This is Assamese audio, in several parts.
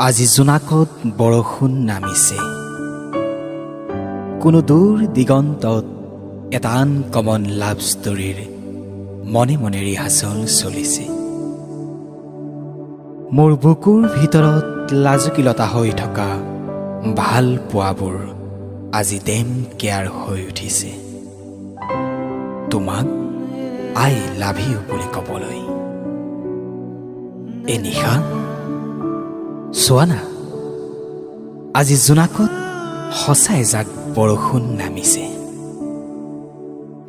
আজি জোনাকত বৰষুণ নামিছে, কোনো দূৰ দিগন্তত এটা আনকমন লাভ ষ্টৰীৰ মনে মনে ৰিহাৰ্চল চলিছে। মোৰ বুকুৰ ভিতৰত লাজুকীলতা হৈ থকা ভাল পোৱাবোৰ আজি ডেম কেয়াৰ হৈ উঠিছে, তোমাক আই লাভ ইউ বুলি ক'বলৈ। এই নিশা চোৱা না, আজি জোনাকত সঁচাই যাক বৰষুণ নামিছে।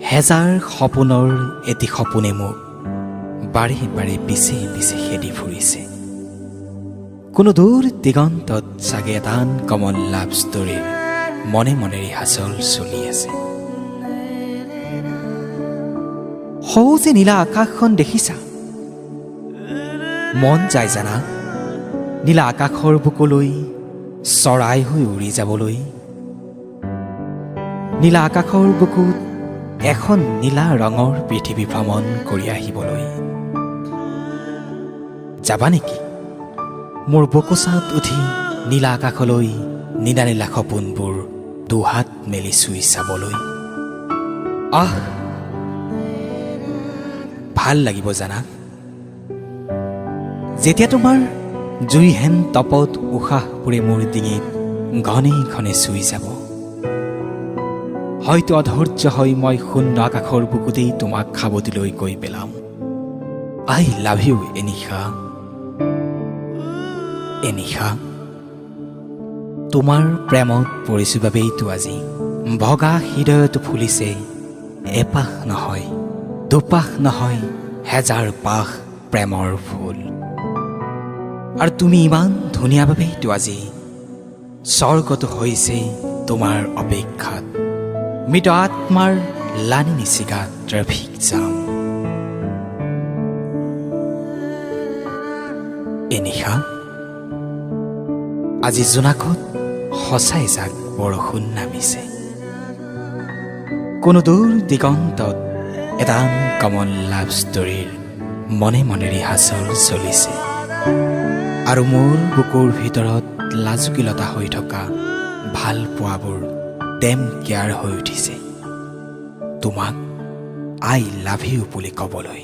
হেজাৰ সপোনৰ এটি সপোনে মোক বাৰে বাৰে পিছে পিছে খেদি ফুৰিছে। কোনো দূৰ দিগন্তত চাগে এটা আনকমন লাভ ষ্টৰীৰ মনে মনে ৰিহাৰ্চল চলি আছে। সৌ যে নীলা আকাশখন দেখিছা, মন যায় জানা নীলা আকাশৰ বুকলৈ চৰাই হৈ উৰি যাবলৈ। নীলা আকাশৰ বুকুত এখন নীলা ৰঙৰ পৃথিৱী ভ্ৰমণ কৰি আহিবলৈ। যাবা নেকি মোৰ বুকুচাত উঠি নীলা আকাশলৈ, নীলা নীলা সপোনবোৰ দুহাত মেলি চুই চাবলৈ। আহ ভাল লাগিব জানা, যেতিয়া তোমাৰ জুই হেন তপত উশাহবোৰে মোৰ ডিঙিত ঘনে ঘনে চুই যাব। হয়তো অধৈৰ্য হৈ মই শূন্য আকাশৰ বুকুতেই তোমাক সাৱটিলৈ গৈ পেলাম। আই লাভ ইউ এনিশা। এনিশা তোমাৰ প্ৰেমত পৰিছোঁ বাবেইতো আজি ভগা হৃদয়তো ফুলিছে এপাহ নহয়, দুপাহ নহয়, হেজাৰ পাহ প্ৰেমৰ ফুল। আৰু তুমি ইমান ধুনীয়া বাবেইতো আজি স্বৰ্গটো হৈছে তোমাৰ অপেক্ষাত মৃত আত্মাৰ লানি নিচিগা ট্ৰেফিক জাম। এনিশা আজি জোনাকত সঁচাই যাক বৰষুণ নামিছে। কোনো দূৰ দিগন্তত এটা আনকমন লাভ ষ্টৰীৰ মনে মনে ৰিহাৰ্চল চলিছে। আৰু মোৰ বুকুৰ ভিতৰত লাজুকীলতা হৈ থকা ভাল পোৱাবোৰ ডেম কেয়াৰ হৈ উঠিছে, তোমাক আই লাভ ইউ বুলি ক'বলৈ।